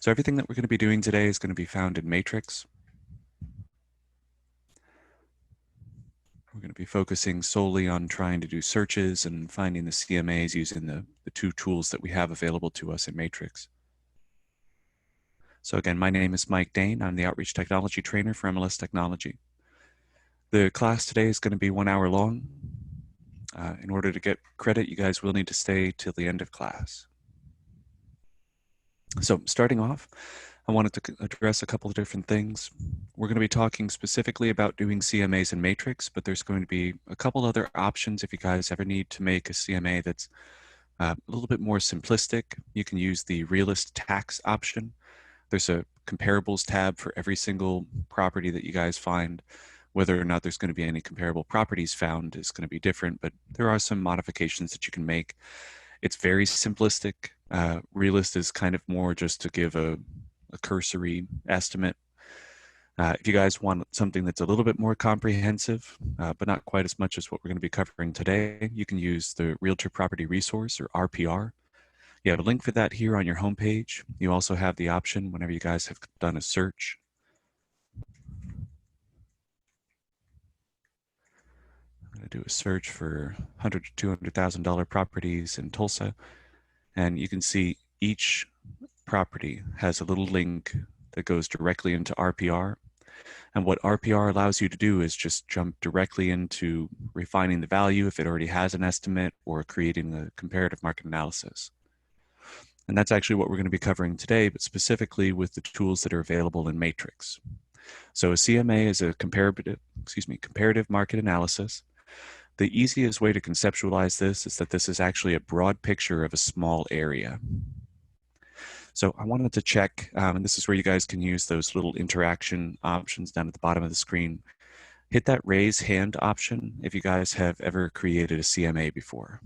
So everything that we're going to be doing today is going to be found in Matrix. We're going to be focusing solely on trying to do searches and finding the CMAs using the two tools that we have available to us in Matrix. So again, my name is Mike Dane. I'm the Outreach Technology Trainer for MLS Technology. The class today is going to be 1 hour long. In order to get credit, you guys will need to stay till the end of class. So starting off, I wanted to address a couple of different things. We're going to be talking specifically about doing CMAs in Matrix, but there's going to be a couple other options if you guys ever need to make a CMA that's a little bit more simplistic. You can use the realist tax option. There's a comparables tab for every single property that you guys find. Whether or not there's going to be any comparable properties found is going to be different, but there are some modifications that you can make. It's very simplistic. Realist is kind of more just to give a cursory estimate. If you guys want something that's a little bit more comprehensive, but not quite as much as what we're going to be covering today, you can use the Realtor Property Resource, or RPR. You have a link for that here on your homepage. You also have the option whenever you guys have done a search. I'm going to do a search for $100,000 to $200,000 properties in Tulsa, and you can see each property has a little link that goes directly into RPR. And what RPR allows you to do is just jump directly into refining the value if it already has an estimate, or creating a comparative market analysis. And that's actually what we're going to be covering today, but specifically with the tools that are available in Matrix. So a CMA is a comparative market analysis. The easiest way to conceptualize this is that this is actually a broad picture of a small area. So I wanted to check, and this is where you guys can use those little interaction options down at the bottom of the screen. Hit that raise hand option if you guys have ever created a CMA before.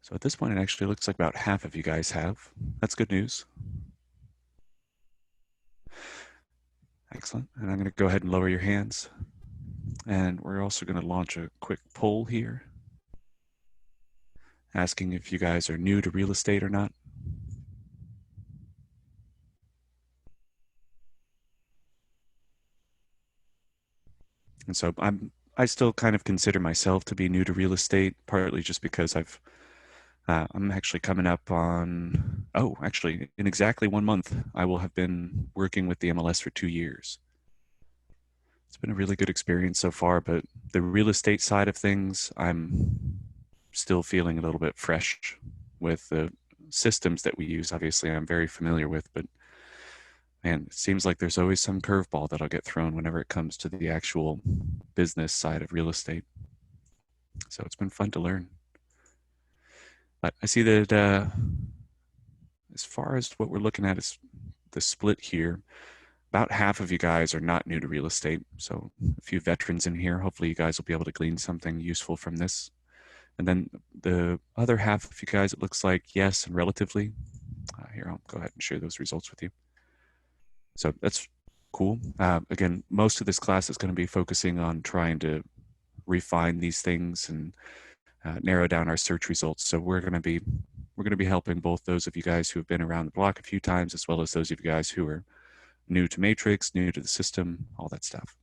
So at this point, it actually looks like about half of you guys have. That's good news. Excellent. And I'm going to go ahead and lower your hands. And we're also going to launch a quick poll here, asking if you guys are new to real estate or not. And so I still kind of consider myself to be new to real estate, partly just because I'm actually coming up on, actually in exactly 1 month, I will have been working with the MLS for 2 years. It's been a really good experience so far, but the real estate side of things, I'm still feeling a little bit fresh with the systems that we use. Obviously, I'm very familiar with, but man, it seems like there's always some curveball that'll get thrown whenever it comes to the actual business side of real estate. So it's been fun to learn. But I see that as far as what we're looking at is the split here, about half of you guys are not new to real estate. So a few veterans in here. Hopefully you guys will be able to glean something useful from this. And then the other half of you guys, it looks like yes, and relatively. Here, I'll go ahead and share those results with you. So that's cool. Again, most of this class is going to be focusing on trying to refine these things and narrow down our search results. So we're going to be helping both those of you guys who have been around the block a few times, as well as those of you guys who are new to Matrix, new to the system, all that stuff.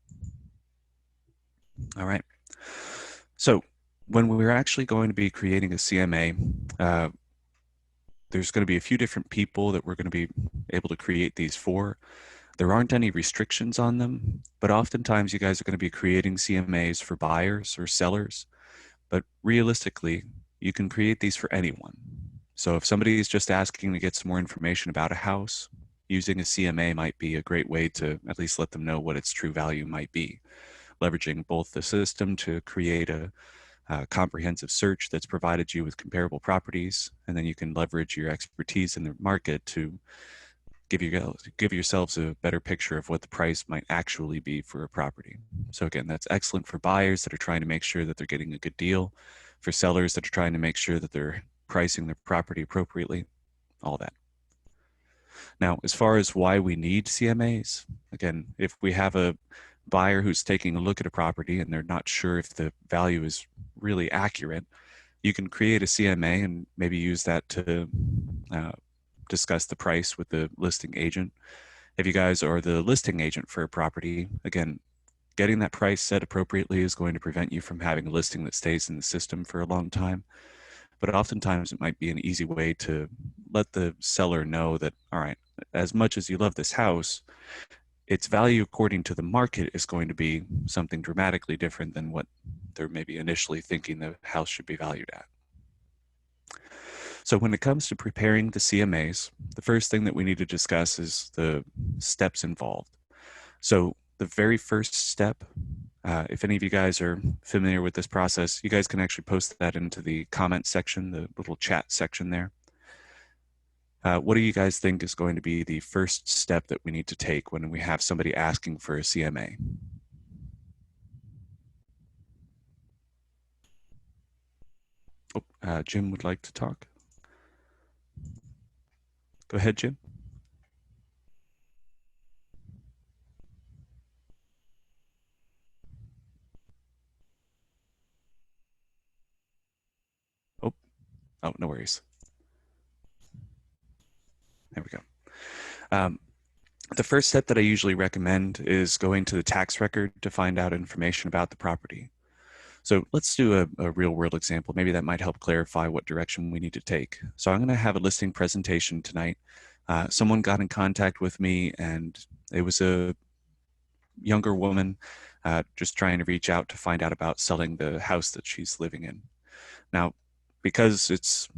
All right. So when we're actually going to be creating a CMA, there's going to be a few different people that we're going to be able to create these for. There aren't any restrictions on them, but oftentimes you guys are going to be creating CMAs for buyers or sellers. But realistically, you can create these for anyone. So if somebody is just asking to get some more information about a house, using a CMA might be a great way to at least let them know what its true value might be, leveraging both the system to create a comprehensive search that's provided you with comparable properties, and then you can leverage your expertise in the market to give yourselves a better picture of what the price might actually be for a property. So again, that's excellent for buyers that are trying to make sure that they're getting a good deal, for sellers that are trying to make sure that they're pricing their property appropriately, all that. Now, as far as why we need CMAs, again, if we have a buyer who's taking a look at a property and they're not sure if the value is really accurate, you can create a CMA and maybe use that to discuss the price with the listing agent. If you guys are the listing agent for a property, again, getting that price set appropriately is going to prevent you from having a listing that stays in the system for a long time. But oftentimes it might be an easy way to let the seller know that, all right, as much as you love this house, its value according to the market is going to be something dramatically different than what they're maybe initially thinking the house should be valued at. So when it comes to preparing the CMAs, the first thing that we need to discuss is the steps involved. So the very first step, if any of you guys are familiar with this process, you guys can actually post that into the comment section, the little chat section there. What do you guys think is going to be the first step that we need to take when we have somebody asking for a CMA? Oh, Jim would like to talk. Go ahead, Jim. Oh, no worries. There we go. The first step that I usually recommend is going to the tax record to find out information about the property. So let's do a real world example. Maybe that might help clarify what direction we need to take. So I'm going to have a listing presentation tonight. Someone got in contact with me and it was a younger woman just trying to reach out to find out about selling the house that she's living in. Now, because it's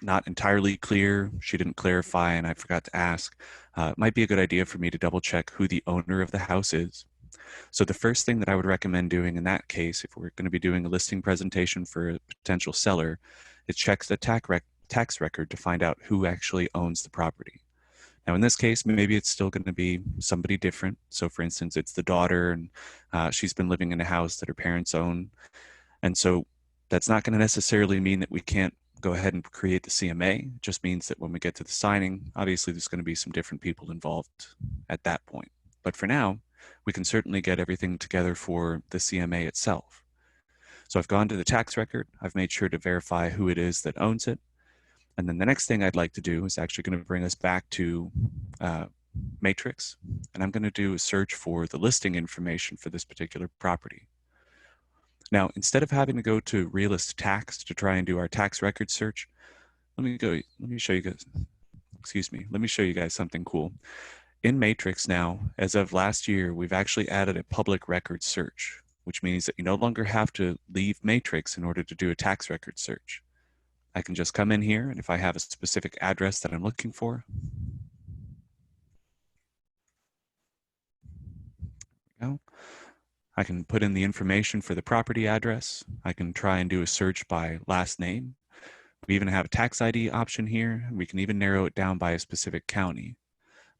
not entirely clear, she didn't clarify, and I forgot to ask, it might be a good idea for me to double check who the owner of the house is. So the first thing that I would recommend doing in that case, if we're going to be doing a listing presentation for a potential seller, is check the tax record to find out who actually owns the property. Now, in this case, maybe it's still going to be somebody different. So for instance, it's the daughter and she's been living in a house that her parents own. And so that's not going to necessarily mean that we can't go ahead and create the CMA. It just means that when we get to the signing, obviously there's going to be some different people involved at that point. But for now, we can certainly get everything together for the CMA itself. So I've gone to the tax record. I've made sure to verify who it is that owns it. And then the next thing I'd like to do is actually going to bring us back to Matrix. And I'm going to do a search for the listing information for this particular property. Now, instead of having to go to Realist Tax to try and do our tax record search, let me show you guys, let me show you guys something cool. In Matrix now, as of last year, we've actually added a public record search, which means that you no longer have to leave Matrix in order to do a tax record search. I can just come in here, and if I have a specific address that I'm looking for, I can put in the information for the property address. I can try and do a search by last name. We even have a tax ID option here. We can even narrow it down by a specific county.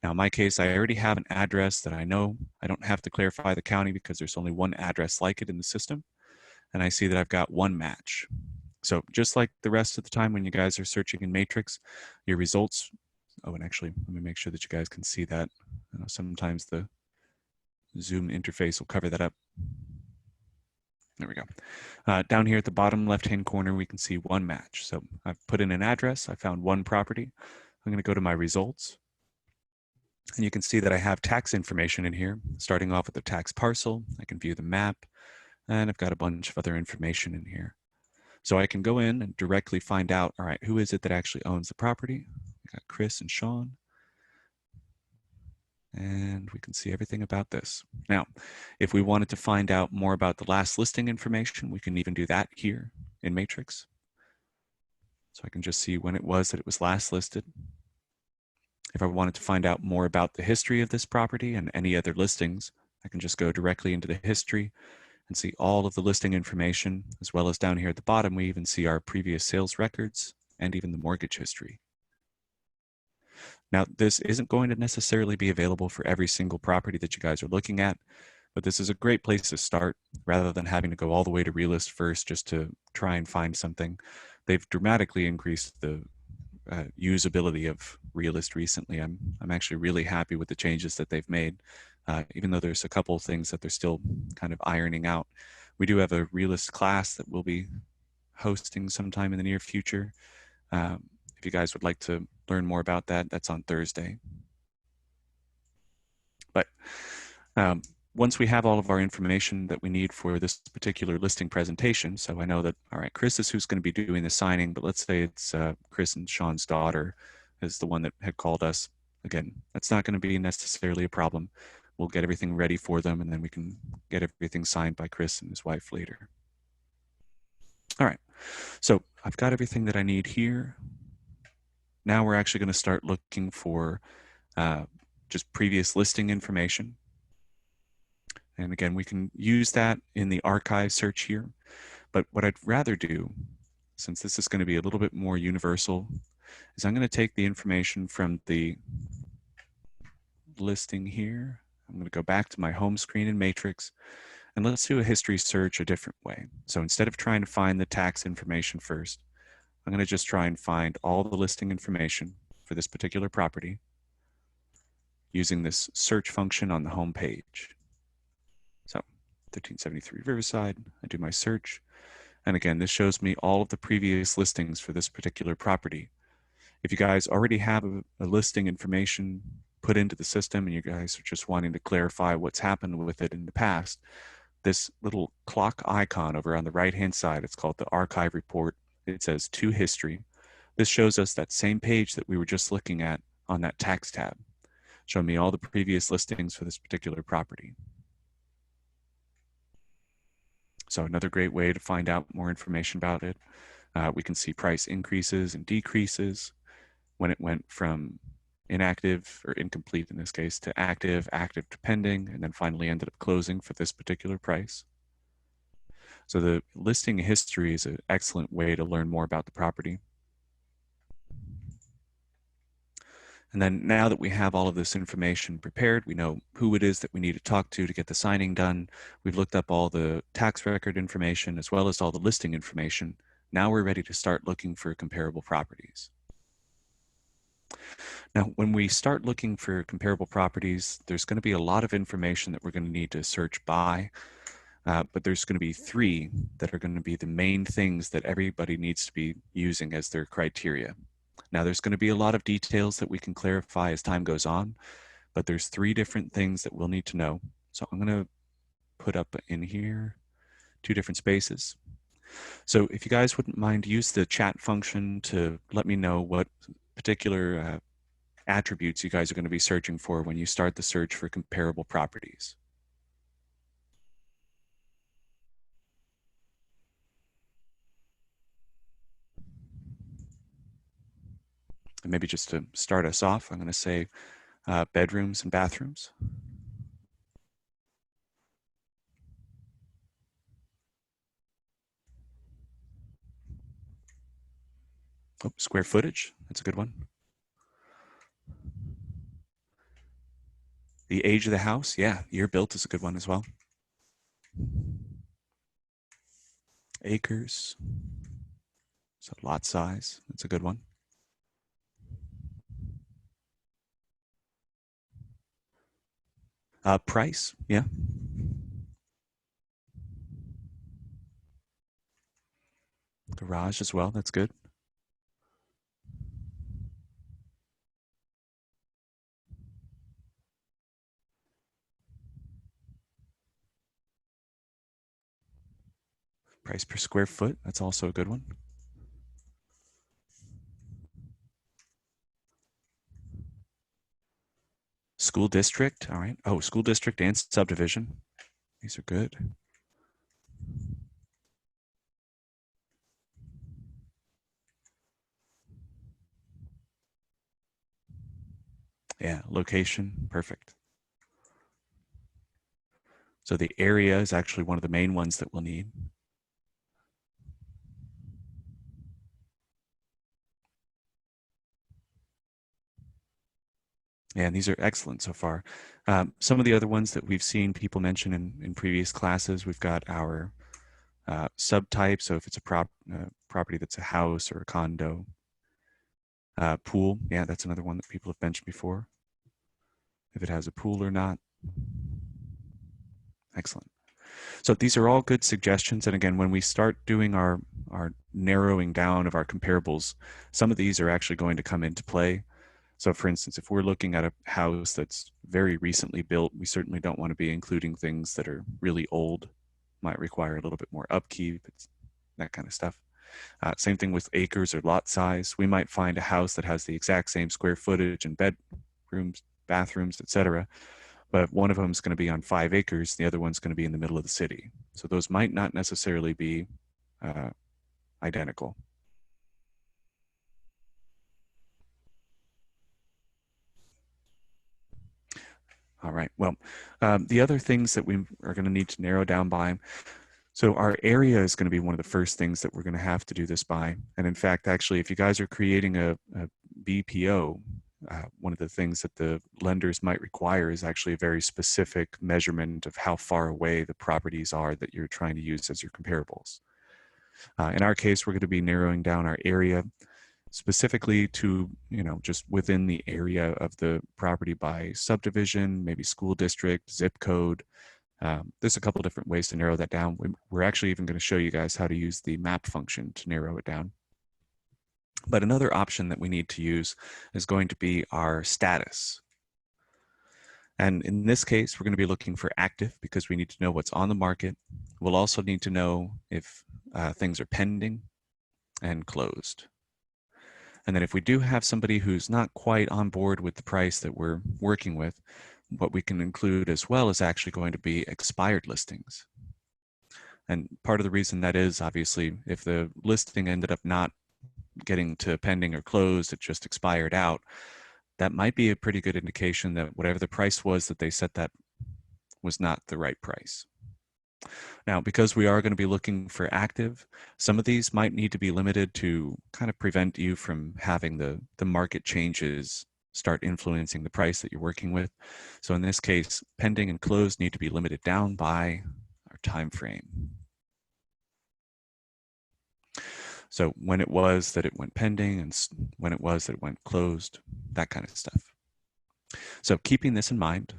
Now, in my case, I already have an address that I know. I don't have to clarify the county because there's only one address like it in the system. And I see that I've got one match. So just like the rest of the time when you guys are searching in Matrix, your results, oh, and actually, let me make sure that you guys can see that. Sometimes the Zoom interface will cover that up. There we go. Down here at the bottom left-hand corner, we can see one match. So I've put in an address. I found one property. I'm going to go to my results. And you can see that I have tax information in here, starting off with the tax parcel. I can view the map, and I've got a bunch of other information in here. So I can go in and directly find out, all right, who is it that actually owns the property? We got Chris and Sean. And we can see everything about this. Now, if we wanted to find out more about the last listing information, we can even do that here in Matrix. So I can just see when it was that it was last listed. If I wanted to find out more about the history of this property and any other listings, I can just go directly into the history and see all of the listing information, as well as down here at the bottom, we even see our previous sales records and even the mortgage history. Now, this isn't going to necessarily be available for every single property that you guys are looking at, but this is a great place to start rather than having to go all the way to Realist first just to try and find something. They've dramatically increased the usability of Realist recently. I'm actually really happy with the changes that they've made. even though there's a couple of things that they're still kind of ironing out. We do have a realist class that we'll be hosting sometime in the near future. If you guys would like to learn more about that, that's on Thursday. But once we have all of our information that we need for this particular listing presentation, so I know that, all right, Chris is who's going to be doing the signing, but let's say it's Chris and Sean's daughter is the one that had called us. Again, that's not going to be necessarily a problem. We'll get everything ready for them, and then we can get everything signed by Chris and his wife later. All right, so I've got everything that I need here. Now we're actually going to start looking for just previous listing information. And again, we can use that in the archive search here. But what I'd rather do, since this is going to be a little bit more universal, is I'm going to take the information from the listing here. I'm going to go back to my home screen in Matrix, and let's do a history search a different way. So instead of trying to find the tax information first, I'm going to just try and find all the listing information for this particular property using this search function on the home page. So 1373 Riverside, I do my search. And again, this shows me all of the previous listings for this particular property. If you guys already have a listing information put into the system and you guys are just wanting to clarify what's happened with it in the past, this little clock icon over on the right-hand side, it's called the archive report. It says to history. This shows us that same page that we were just looking at on that tax tab, showing me all the previous listings for this particular property. So another great way to find out more information about it. We can see price increases and decreases, when it went from inactive or incomplete in this case to active, active to pending, and then finally ended up closing for this particular price. So the listing history is an excellent way to learn more about the property. And then now that we have all of this information prepared, we know who it is that we need to talk to get the signing done. We've looked up all the tax record information as well as all the listing information. Now we're ready to start looking for comparable properties. Now, when we start looking for comparable properties, there's going to be a lot of information that we're going to need to search by, but there's going to be three that are going to be the main things that everybody needs to be using as their criteria. Now, there's going to be a lot of details that we can clarify as time goes on, but there's three different things that we'll need to know. So I'm going to put up in here 2 different spaces. So if you guys wouldn't mind, use the chat function to let me know what particular attributes you guys are going to be searching for when you start the search for comparable properties. And maybe just to start us off, I'm going to say bedrooms and bathrooms. Oh, square footage, that's a good one. The age of the house, yeah, year built is a good one as well. Acres, so lot size, that's a good one. Price, yeah. Garage as well, that's good. Price per square foot, that's also a good one. School district, all right. Oh, school district and subdivision. These are good. Yeah, location, perfect. So the area is actually one of the main ones that we'll need. Yeah, and these are excellent so far. Some of the other ones that we've seen people mention in previous classes, we've got our subtype. So if it's a property that's a house or a condo. Pool, yeah, that's another one that people have mentioned before. If it has a pool or not. Excellent. So these are all good suggestions. And again, when we start doing our narrowing down of our comparables, some of these are actually going to come into play. So for instance, if we're looking at a house that's very recently built, we certainly don't want to be including things that are really old, might require a little bit more upkeep, that kind of stuff. Same thing with acres or lot size. We might find a house that has the exact same square footage and bedrooms, bathrooms, etc., but one of them is going to be on 5 acres, the other one's going to be in the middle of the city. So those might not necessarily be identical. All right. Well, the other things that we are going to need to narrow down by, so our area is going to be one of the first things that we're going to have to do this by. And in fact, actually, if you guys are creating a BPO, one of the things that the lenders might require is actually a very specific measurement of how far away the properties are that you're trying to use as your comparables. In our case, we're going to be narrowing down our area specifically to, just within the area of the property by subdivision, maybe school district, zip code. There's a couple different ways to narrow that down. We're actually even going to show you guys how to use the map function to narrow it down. But another option that we need to use is going to be our status. And in this case, we're going to be looking for active because we need to know what's on the market. We'll also need to know if things are pending and closed. And then if we do have somebody who's not quite on board with the price that we're working with, what we can include as well is actually going to be expired listings. And part of the reason that is, obviously, if the listing ended up not getting to pending or closed, it just expired out, that might be a pretty good indication that whatever the price was that they set that was not the right price. Now, because we are going to be looking for active, some of these might need to be limited to kind of prevent you from having the market changes start influencing the price that you're working with. So in this case, pending and closed need to be limited down by our time frame. So when it was that it went pending and when it was that it went closed, that kind of stuff. So keeping this in mind,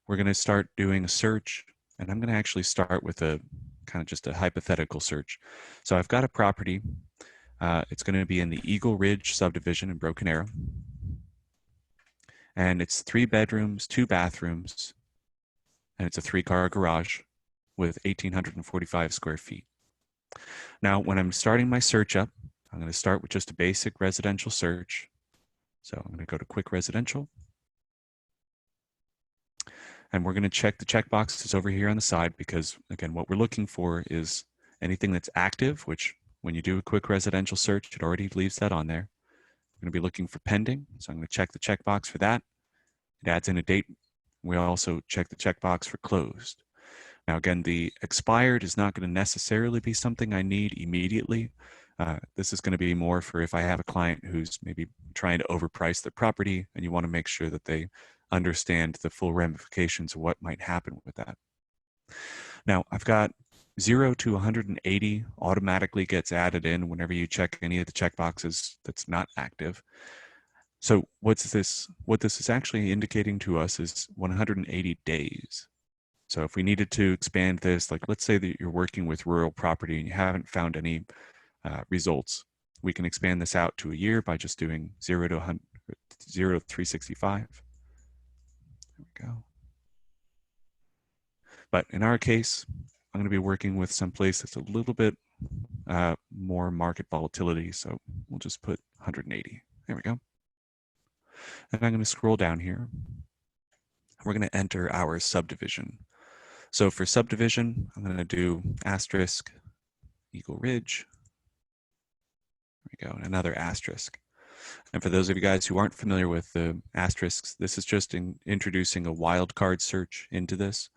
we're going to start doing a search, and I'm going to actually start with a kind of just a hypothetical search. So I've got a property. It's going to be in the Eagle Ridge subdivision in Broken Arrow. And it's 3 bedrooms, 2 bathrooms, and it's a 3-car garage with 1,845 square feet. Now, when I'm starting my search up, I'm going to start with just a basic residential search. So I'm going to go to Quick Residential. And we're going to check the checkboxes over here on the side because, again, what we're looking for is anything that's active, which when you do a quick residential search, it already leaves that on there. We're going to be looking for pending. So I'm going to check the checkbox for that. It adds in a date. We also check the checkbox for closed. Now, again, the expired is not going to necessarily be something I need immediately. This is going to be more for if I have a client who's maybe trying to overprice their property and you want to make sure that they understand the full ramifications of what might happen with that. Now, I've got 0 to 180 automatically gets added in whenever you check any of the checkboxes that's not active. So what this is actually indicating to us is 180 days. So if we needed to expand this, like let's say that you're working with rural property and you haven't found any results, we can expand this out to a year by just doing 0 to 100, 0 to 365. There we go. But in our case, I'm going to be working with some place that's a little bit more market volatility. So we'll just put 180. There we go. And I'm going to scroll down here. We're going to enter our subdivision. So for subdivision, I'm going to do asterisk Eagle Ridge. There we go, and another asterisk. And for those of you guys who aren't familiar with the asterisks, this is just introducing a wildcard search into this.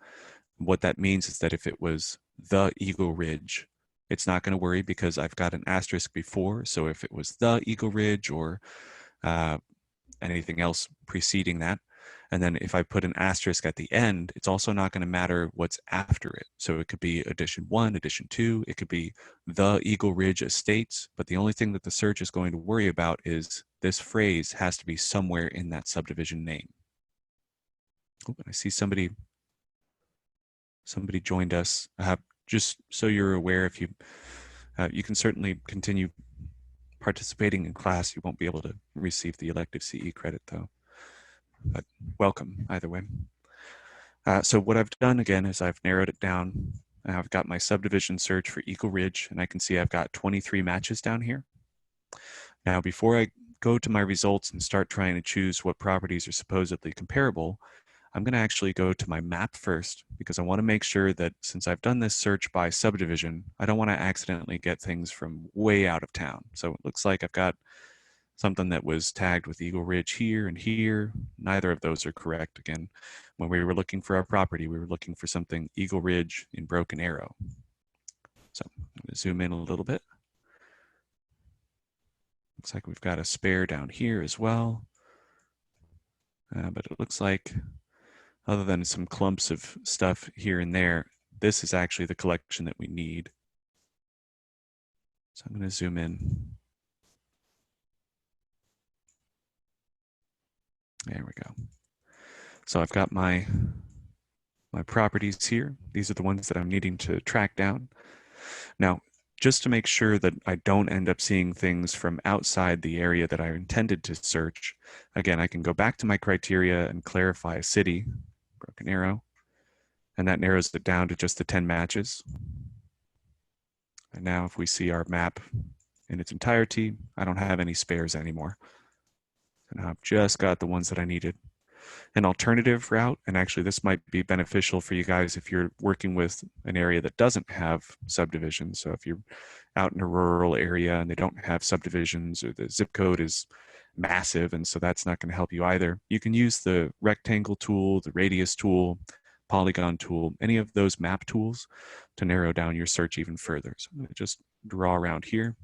What that means is that if it was the Eagle Ridge, it's not going to worry because I've got an asterisk before. So if it was the Eagle Ridge or anything else preceding that, and then if I put an asterisk at the end, it's also not going to matter what's after it. So it could be edition 1, edition 2, it could be the Eagle Ridge Estates, but the only thing that the search is going to worry about is this phrase has to be somewhere in that subdivision name. Oh, I see somebody joined us. Just so you're aware, if you can certainly continue participating in class. You won't be able to receive the elective CE credit though, but welcome either way. So what I've done again is I've narrowed it down. I've got my subdivision search for Eagle Ridge, and I can see I've got 23 matches down here. Now, before I go to my results and start trying to choose what properties are supposedly comparable, I'm going to actually go to my map first, because I want to make sure that since I've done this search by subdivision, I don't want to accidentally get things from way out of town. So it looks like I've got something that was tagged with Eagle Ridge here and here. Neither of those are correct. Again, when we were looking for our property, we were looking for something Eagle Ridge in Broken Arrow. So I'm going to zoom in a little bit. Looks like we've got a spare down here as well. But it looks like, other than some clumps of stuff here and there, this is actually the collection that we need. So I'm going to zoom in. There we go. So I've got my properties here. These are the ones that I'm needing to track down. Now, just to make sure that I don't end up seeing things from outside the area that I intended to search, again, I can go back to my criteria and clarify a city, Broken Arrow, and that narrows it down to just the 10 matches. And now if we see our map in its entirety, I don't have any spares anymore. So now I've just got the ones that I needed. An alternative route, and actually this might be beneficial for you guys if you're working with an area that doesn't have subdivisions. So if you're out in a rural area and they don't have subdivisions, or the zip code is massive, and so that's not going to help you either, you can use the rectangle tool, the radius tool, polygon tool, any of those map tools to narrow down your search even further. So I'm going to just draw around here.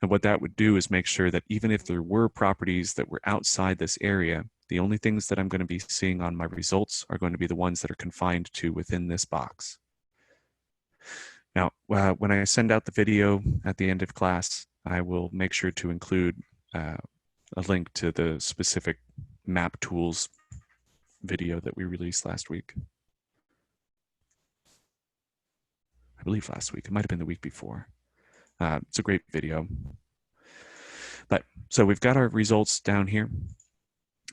And what that would do is make sure that even if there were properties that were outside this area, the only things that I'm going to be seeing on my results are going to be the ones that are confined to within this box. Now, when I send out the video at the end of class, I will make sure to include a link to the specific map tools video that we released last week. I believe last week. It might have been the week before. It's a great video. But so we've got our results down here.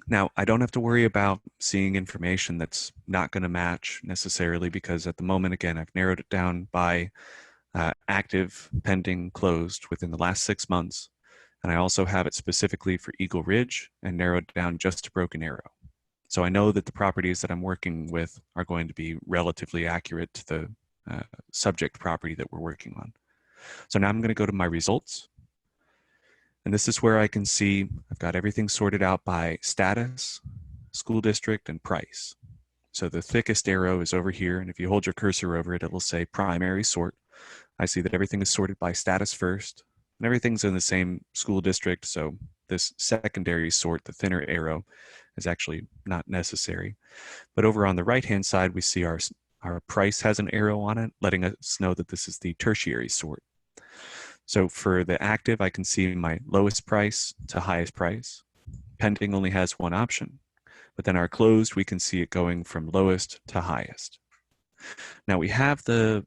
Now, I don't have to worry about seeing information that's not going to match necessarily, because at the moment, again, I've narrowed it down by active, pending, closed within the last 6 months. And I also have it specifically for Eagle Ridge and narrowed down just to Broken Arrow. So I know that the properties that I'm working with are going to be relatively accurate to the subject property that we're working on. So now I'm going to go to my results. And this is where I can see I've got everything sorted out by status, school district, and price. So the thickest arrow is over here, and if you hold your cursor over it, it'll say primary sort. I see that everything is sorted by status first, and everything's in the same school district, so this secondary sort, the thinner arrow, is actually not necessary. But over on the right-hand side, we see our price has an arrow on it, letting us know that this is the tertiary sort. So for the active, I can see my lowest price to highest price. Pending only has one option, but then our closed, we can see it going from lowest to highest. Now we have the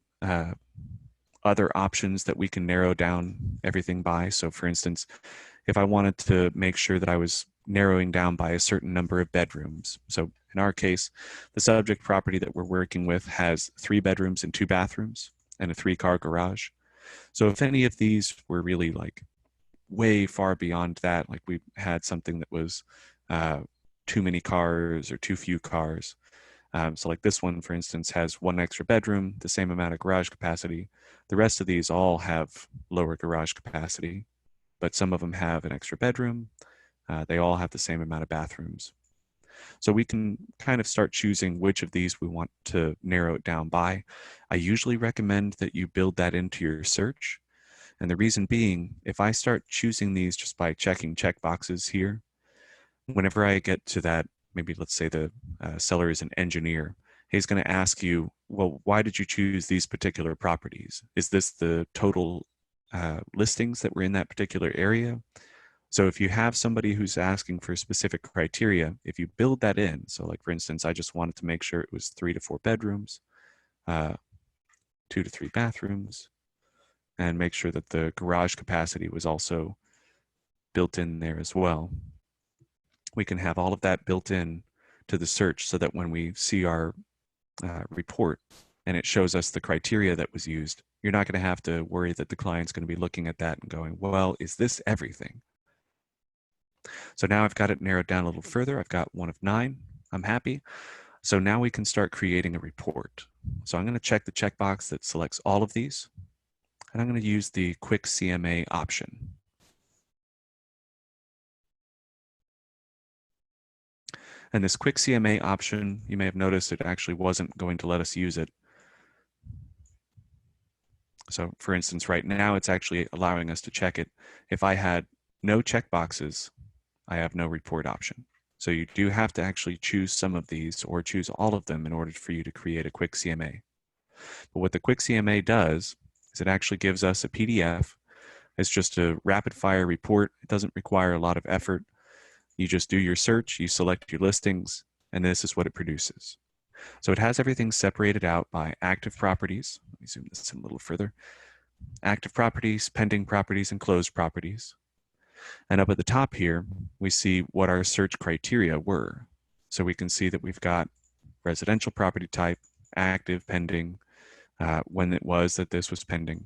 other options that we can narrow down everything by. So for instance, if I wanted to make sure that I was narrowing down by a certain number of bedrooms. So in our case, the subject property that we're working with has 3 bedrooms and 2 bathrooms and a 3-car garage. So if any of these were really like way far beyond that, like we had something that was too many cars or too few cars. So like this one, for instance, has 1 extra bedroom, the same amount of garage capacity. The rest of these all have lower garage capacity, but some of them have an extra bedroom. They all have the same amount of bathrooms. So we can kind of start choosing which of these we want to narrow it down by. I usually recommend that you build that into your search. And the reason being, if I start choosing these just by checking checkboxes here, whenever I get to that, maybe let's say the seller is an engineer, he's going to ask you, well, why did you choose these particular properties? Is this the total listings that were in that particular area? So if you have somebody who's asking for specific criteria, if you build that in, so like for instance, I just wanted to make sure it was 3 to 4 bedrooms, 2 to 3 bathrooms, and make sure that the garage capacity was also built in there as well. We can have all of that built in to the search so that when we see our report and it shows us the criteria that was used, you're not going to have to worry that the client's going to be looking at that and going, well, is this everything? So now I've got it narrowed down a little further. I've got 1 of 9. I'm happy. So now we can start creating a report. So I'm going to check the checkbox that selects all of these, and I'm going to use the quick CMA option. And this quick CMA option, you may have noticed it actually wasn't going to let us use it. So for instance, right now it's actually allowing us to check it. If I had no checkboxes, I have no report option. So you do have to actually choose some of these or choose all of them in order for you to create a quick CMA. But what the quick CMA does is it actually gives us a PDF. It's just a rapid fire report. It doesn't require a lot of effort. You just do your search, you select your listings, and this is what it produces. So it has everything separated out by active properties. Let me zoom this in a little further. Active properties, pending properties, and closed properties. And up at the top here, we see what our search criteria were. So we can see that we've got residential property type, active, pending, when it was that this was pending,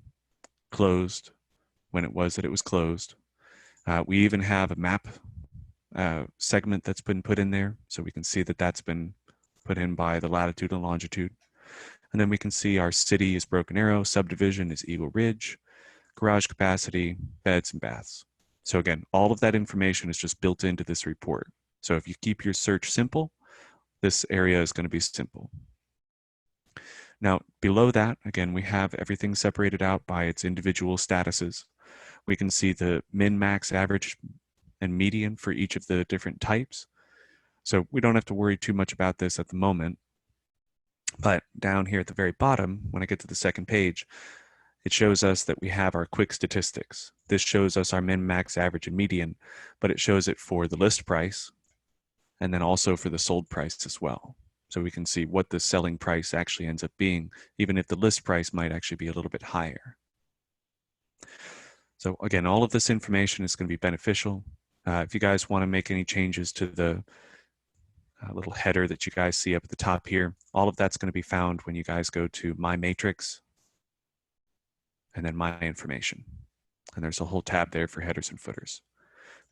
closed, when it was that it was closed. We even have a map segment that's been put in there. So we can see that that's been put in by the latitude and longitude. And then we can see our city is Broken Arrow, subdivision is Eagle Ridge, garage capacity, beds and baths. So again, all of that information is just built into this report. So if you keep your search simple, this area is going to be simple. Now, below that, again, we have everything separated out by its individual statuses. We can see the min, max, average, and median for each of the different types. So we don't have to worry too much about this at the moment. But down here at the very bottom, when I get to the second page, it shows us that we have our quick statistics. This shows us our min, max, average, and median, but it shows it for the list price and then also for the sold price as well. So we can see what the selling price actually ends up being, even if the list price might actually be a little bit higher. So again, all of this information is going to be beneficial. If you guys want to make any changes to the little header that you guys see up at the top here, all of that's going to be found when you guys go to My Matrix and then My Information. And there's a whole tab there for headers and footers.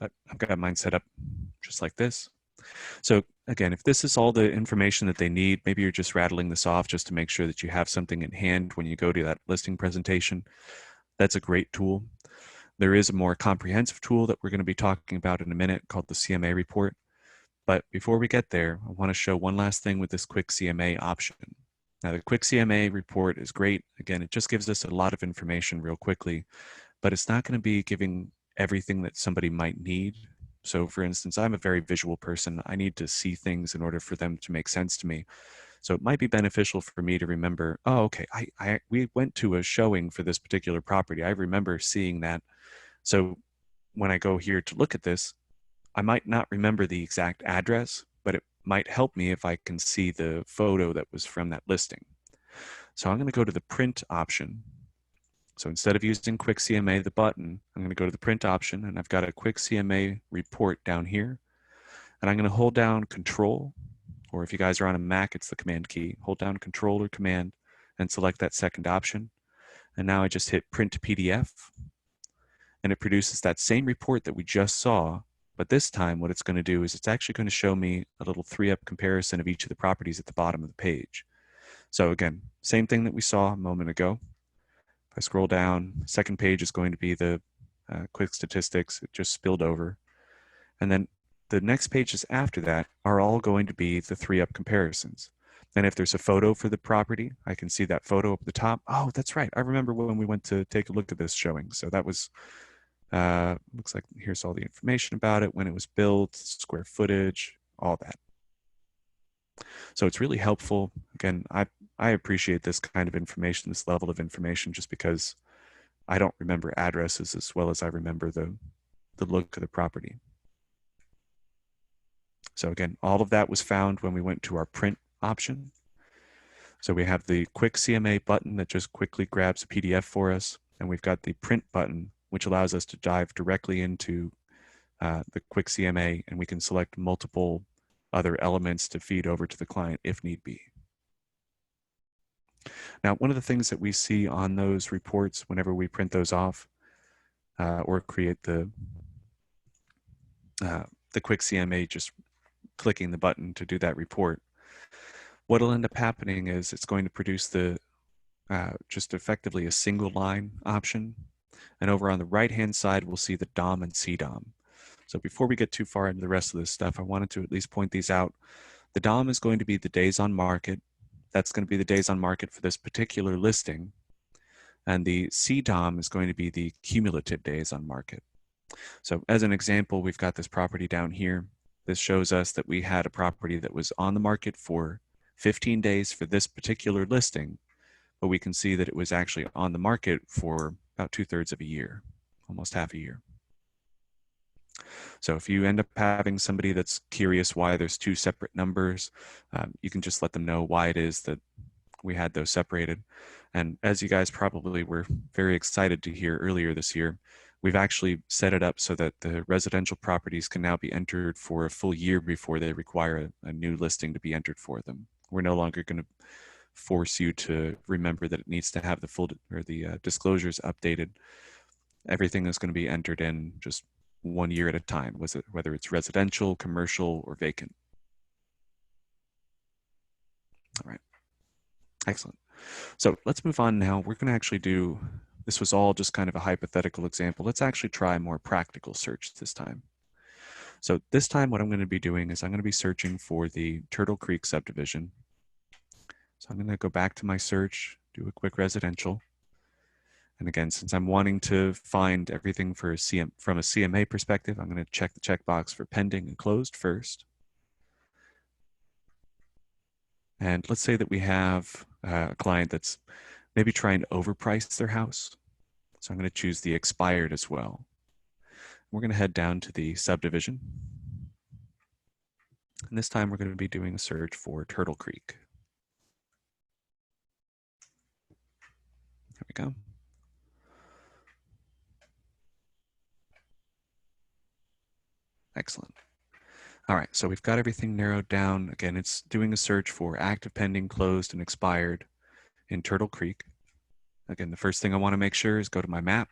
But I've got mine set up just like this. So again, if this is all the information that they need, maybe you're just rattling this off just to make sure that you have something in hand when you go to that listing presentation. That's a great tool. There is a more comprehensive tool that we're going to be talking about in a minute called the CMA Report. But before we get there, I want to show one last thing with this quick CMA option. Now, the quick CMA report is great. Again, it just gives us a lot of information real quickly, but it's not going to be giving everything that somebody might need. So for instance, I'm a very visual person. I need to see things in order for them to make sense to me. So it might be beneficial for me to remember, oh, okay, we went to a showing for this particular property. I remember seeing that. So when I go here to look at this, I might not remember the exact address, but it might help me if I can see the photo that was from that listing. So I'm going to go to the print option. So instead of using quick CMA, the button, I'm going to go to the print option, and I've got a quick CMA report down here. And I'm going to hold down Control, or if you guys are on a Mac, it's the Command key. Hold down Control or Command and select that second option. And now I just hit Print PDF, and it produces that same report that we just saw. But this time what it's going to do is it's actually going to show me a little 3-up comparison of each of the properties at the bottom of the page. So again, same thing that we saw a moment ago. If I scroll down, second page is going to be the quick statistics. It just spilled over. And then the next pages after that are all going to be the 3-up comparisons. And if there's a photo for the property, I can see that photo up at the top. Oh, that's right. I remember when we went to take a look at this showing. So that was, looks like here's all the information about it, when it was built, square footage, all that. So it's really helpful. Again, I appreciate this kind of information, this level of information, just because I don't remember addresses as well as I remember the the look of the property. So again, all of that was found when we went to our print option. So we have the quick CMA button that just quickly grabs a PDF for us. And we've got the print button, which allows us to dive directly into the quick CMA, and we can select multiple other elements to feed over to the client if need be. Now, one of the things that we see on those reports whenever we print those off or create the quick CMA, just clicking the button to do that report, what'll end up happening is it's going to produce the just effectively a single line option. And over on the right-hand side, we'll see the DOM and CDOM. So before we get too far into the rest of this stuff, I wanted to at least point these out. The DOM is going to be the days on market. That's going to be the days on market for this particular listing. And the CDOM is going to be the cumulative days on market. So as an example, we've got this property down here. This shows us that we had a property that was on the market for 15 days for this particular listing, but we can see that it was actually on the market for about 2/3 of a year, almost half a year. So if you end up having somebody that's curious why there's two separate numbers, you can just let them know why it is that we had those separated. And as you guys probably were very excited to hear earlier this year, we've actually set it up so that the residential properties can now be entered for a full year before they require a new listing to be entered for them. We're no longer going to force you to remember that it needs to have the full or the disclosures updated. Everything is going to be entered in just 1 year at a time, whether it's residential, commercial, or vacant. All right, excellent. So let's move on now. We're going to actually do, this was all just kind of a hypothetical example. Let's actually try a more practical search this time. So this time what I'm going to be doing is I'm going to be searching for the Turtle Creek subdivision. So I'm going to go back to my search, do a quick residential. And again, since I'm wanting to find everything for from a CMA perspective, I'm going to check the checkbox for pending and closed first. And let's say that we have a client that's maybe trying to overprice their house. So I'm going to choose the expired as well. We're going to head down to the subdivision. And this time we're going to be doing a search for Turtle Creek. There we go. Excellent. All right, so we've got everything narrowed down. Again, it's doing a search for active, pending, closed, and expired in Turtle Creek. Again, the first thing I want to make sure is go to my map,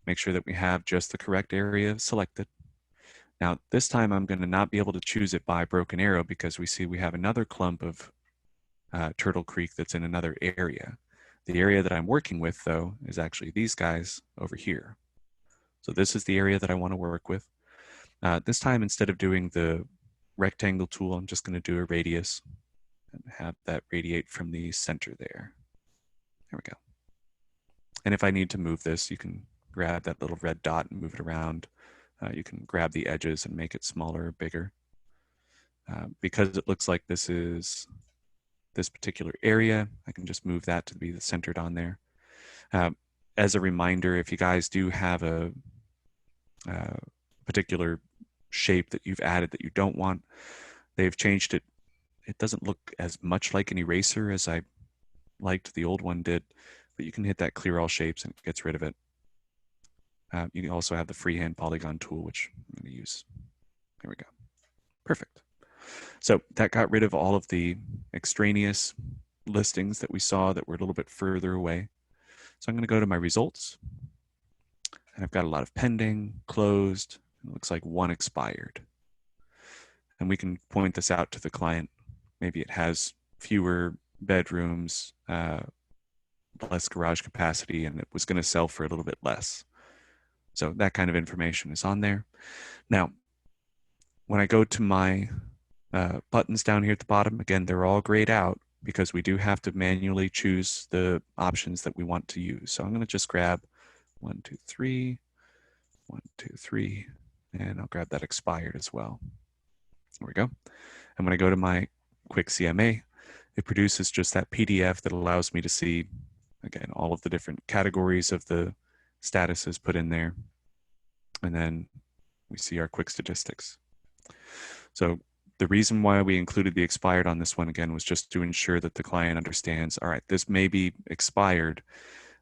make sure that we have just the correct area selected. Now, this time I'm going to not be able to choose it by broken arrow because we see we have another clump of Turtle Creek that's in another area. The area that I'm working with, though, is actually these guys over here. So this is the area that I want to work with. This time, instead of doing the rectangle tool, I'm just going to do a radius and have that radiate from the center there. There we go. And if I need to move this, you can grab that little red dot and move it around. You can grab the edges and make it smaller or bigger. Because it looks like this is this particular area, I can just move that to be centered on there. As a reminder, if you guys do have a particular shape that you've added that you don't want, they've changed it. It doesn't look as much like an eraser as I liked the old one did, but you can hit that clear all shapes and it gets rid of it. You can also have the freehand polygon tool, which I'm going to use. There we go. Perfect. So that got rid of all of the extraneous listings that we saw that were a little bit further away. So I'm going to go to my results. And I've got a lot of pending, closed, it looks like one expired. And we can point this out to the client. Maybe it has fewer bedrooms, less garage capacity, and it was going to sell for a little bit less. So that kind of information is on there. Now, when I go to my buttons down here at the bottom, again, they're all grayed out because we do have to manually choose the options that we want to use. So I'm going to just grab 1, 2, 3, 1, 2, 3, and I'll grab that expired as well. There we go. And when I go to my quick CMA, it produces just that PDF that allows me to see, again, all of the different categories of the statuses put in there. And then we see our quick statistics. So the reason why we included the expired on this one again was just to ensure that the client understands, all right, this may be expired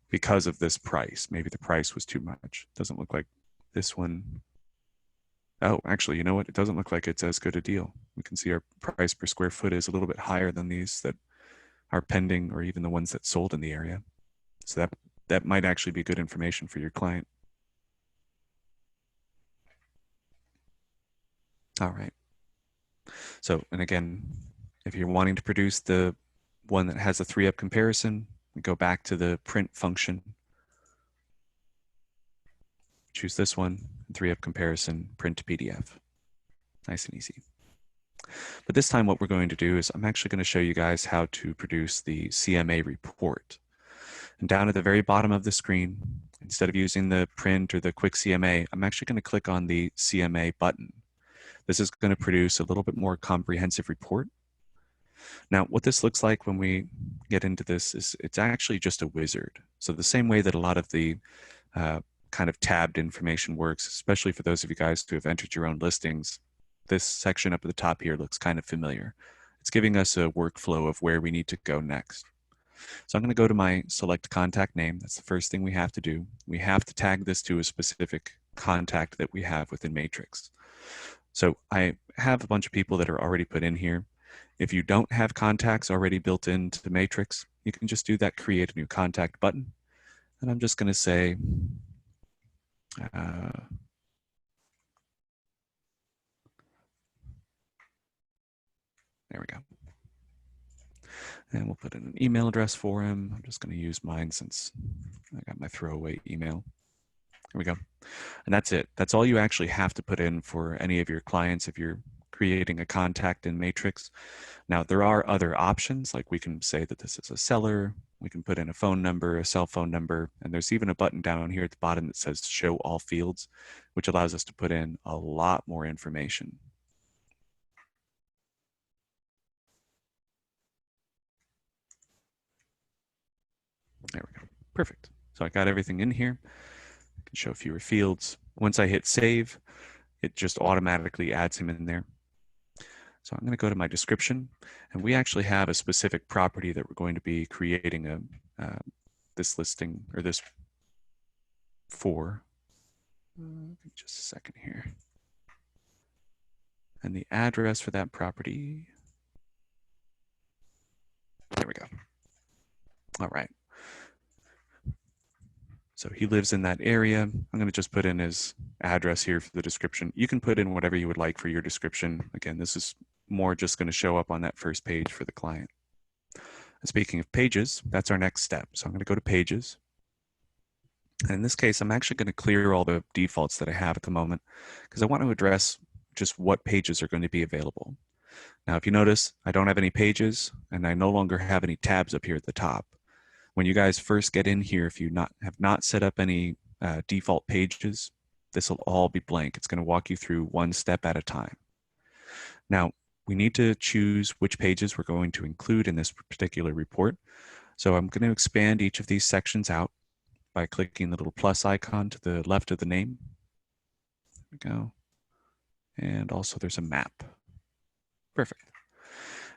because of this price. Maybe the price was too much. Doesn't look like this one. Oh, actually, you know what? It doesn't look like it's as good a deal. We can see our price per square foot is a little bit higher than these that are pending or even the ones that sold in the area. So that might actually be good information for your client. All right. So, and again, if you're wanting to produce the one that has a 3-up comparison, we go back to the print function, choose this one, 3-up comparison, print to PDF. Nice and easy. But this time what we're going to do is I'm actually going to show you guys how to produce the CMA report. And down at the very bottom of the screen, instead of using the print or the quick CMA, I'm actually going to click on the CMA button. This is going to produce a little bit more comprehensive report. Now, what this looks like when we get into this is it's actually just a wizard. So the same way that a lot of the kind of tabbed information works, especially for those of you guys who have entered your own listings, this section up at the top here looks kind of familiar. It's giving us a workflow of where we need to go next. So I'm going to go to my select contact name. That's the first thing we have to do. We have to tag this to a specific contact that we have within Matrix. So I have a bunch of people that are already put in here. If you don't have contacts already built into the Matrix, you can just do that create a new contact button. And I'm just going to say, there we go. And we'll put in an email address for him. I'm just going to use mine since I got my throwaway email. There we go. And that's it. That's all you actually have to put in for any of your clients if you're creating a contact in Matrix. Now, there are other options, like we can say that this is a seller. We can put in a phone number, a cell phone number, and there's even a button down here at the bottom that says show all fields, which allows us to put in a lot more information. There we go. Perfect. So I got everything in here. I can show fewer fields. Once I hit save, it just automatically adds him in there. So I'm going to go to my description, and we actually have a specific property that we're going to be creating this listing or this for. Just a second here. And the address for that property. There we go. All right. So he lives in that area. I'm going to just put in his address here for the description. You can put in whatever you would like for your description. Again, this is more just going to show up on that first page for the client. And speaking of pages, that's our next step. So I'm going to go to pages. And in this case, I'm actually going to clear all the defaults that I have at the moment because I want to address just what pages are going to be available. Now, if you notice, I don't have any pages and I no longer have any tabs up here at the top. When you guys first get in here, if you have not set up any default pages, this will all be blank. It's going to walk you through one step at a time. Now, we need to choose which pages we're going to include in this particular report. So I'm going to expand each of these sections out by clicking the little plus icon to the left of the name. There we go. And also there's a map. Perfect.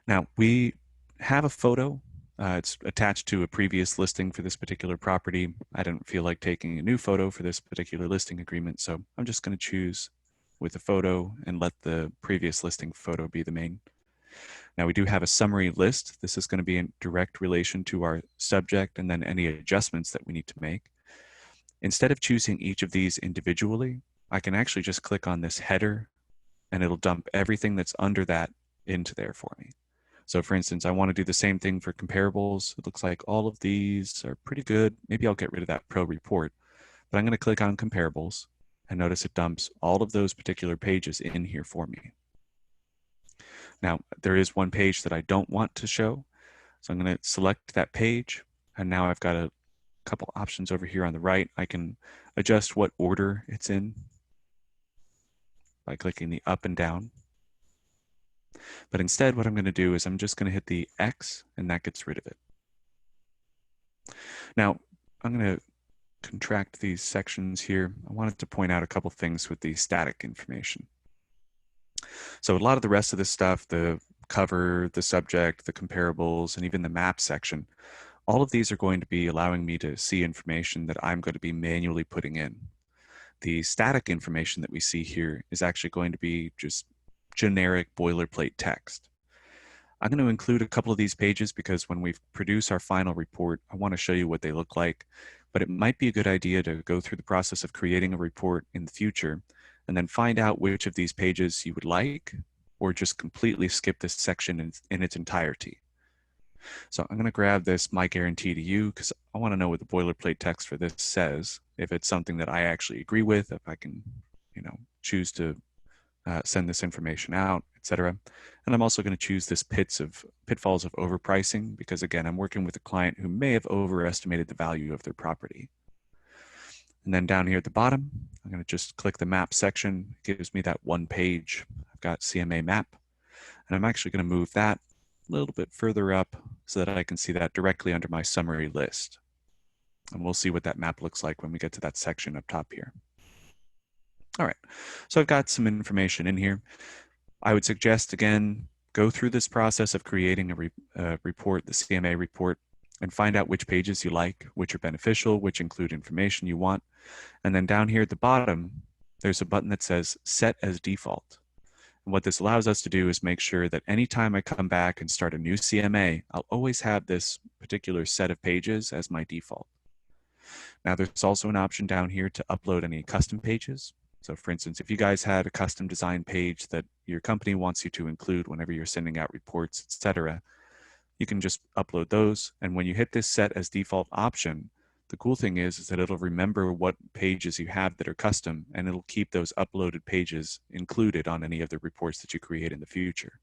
Now, we have a photo. It's attached to a previous listing for this particular property. I didn't feel like taking a new photo for this particular listing agreement, so I'm just going to choose with a photo and let the previous listing photo be the main. Now we do have a summary list. This is going to be in direct relation to our subject and then any adjustments that we need to make. Instead of choosing each of these individually, I can actually just click on this header and it'll dump everything that's under that into there for me. So for instance, I want to do the same thing for comparables. It looks like all of these are pretty good. Maybe I'll get rid of that pro report, but I'm going to click on comparables and notice it dumps all of those particular pages in here for me. Now, there is one page that I don't want to show. So I'm going to select that page. And now I've got a couple options over here on the right. I can adjust what order it's in by clicking the up and down. But instead, what I'm going to do is I'm just going to hit the X, and that gets rid of it. Now, I'm going to contract these sections here, I wanted to point out a couple things with the static information. So a lot of the rest of this stuff, the cover, the subject, the comparables, and even the map section, all of these are going to be allowing me to see information that I'm going to be manually putting in. The static information that we see here is actually going to be just generic boilerplate text. I'm going to include a couple of these pages because when we produce our final report, I want to show you what they look like, but it might be a good idea to go through the process of creating a report in the future and then find out which of these pages you would like, or just completely skip this section in its entirety. So I'm going to grab this My Guarantee to You because I want to know what the boilerplate text for this says, if it's something that I actually agree with, if I can, choose to send this information out, etc. And I'm also going to choose this pitfalls of overpricing because, again, I'm working with a client who may have overestimated the value of their property. And then down here at the bottom, I'm going to just click the map section. It gives me that one page. I've got CMA map, and I'm actually going to move that a little bit further up so that I can see that directly under my summary list. And we'll see what that map looks like when we get to that section up top here. All right, so I've got some information in here. I would suggest, again, go through this process of creating a report, the CMA report, and find out which pages you like, which are beneficial, which include information you want. And then down here at the bottom, there's a button that says Set as Default. And what this allows us to do is make sure that anytime I come back and start a new CMA, I'll always have this particular set of pages as my default. Now, there's also an option down here to upload any custom pages. So for instance, if you guys had a custom design page that your company wants you to include whenever you're sending out reports, etc., you can just upload those. And when you hit this Set as Default option, the cool thing is that it'll remember what pages you have that are custom, and it'll keep those uploaded pages included on any of the reports that you create in the future.